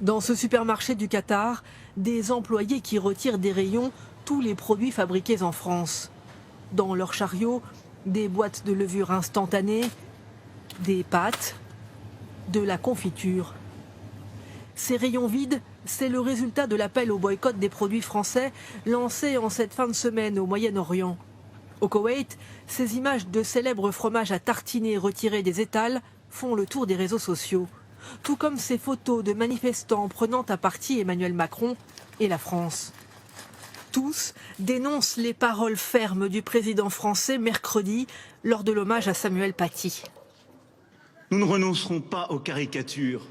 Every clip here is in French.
Dans ce supermarché du Qatar, des employés qui retirent des rayons tous les produits fabriqués en France. Dans leur chariot, des boîtes de levure instantanée, des pâtes, de la confiture. Ces rayons vides, c'est le résultat de l'appel au boycott des produits français lancé en cette fin de semaine au Moyen-Orient. Au Koweït, ces images de célèbres fromages à tartiner retirés des étals font le tour des réseaux sociaux. Tout comme ces photos de manifestants prenant à partie Emmanuel Macron et la France. Tous dénoncent les paroles fermes du président français mercredi lors de l'hommage à Samuel Paty. Nous ne renoncerons pas aux caricatures,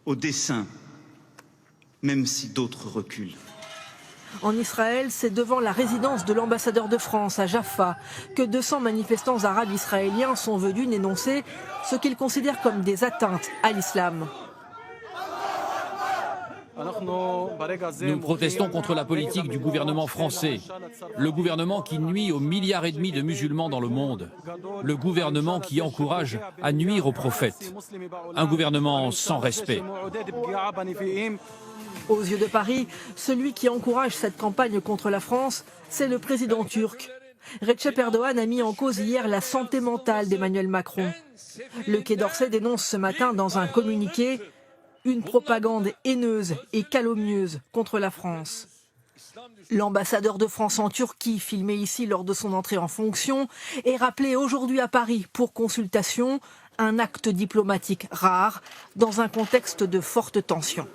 aux dessins, même si d'autres reculent. En Israël, c'est devant la résidence de l'ambassadeur de France à Jaffa que 200 manifestants arabes israéliens sont venus dénoncer ce qu'ils considèrent comme des atteintes à l'islam. Nous protestons contre la politique du gouvernement français, le gouvernement qui nuit aux 1,5 milliard de musulmans dans le monde, le gouvernement qui encourage à nuire aux prophètes, un gouvernement sans respect. Aux yeux de Paris, celui qui encourage cette campagne contre la France, c'est le président turc. Recep Erdogan a mis en cause hier la santé mentale d'Emmanuel Macron. Le Quai d'Orsay dénonce ce matin dans un communiqué une propagande haineuse et calomnieuse contre la France. L'ambassadeur de France en Turquie, filmé ici lors de son entrée en fonction, est rappelé aujourd'hui à Paris pour consultation, un acte diplomatique rare dans un contexte de forte tension.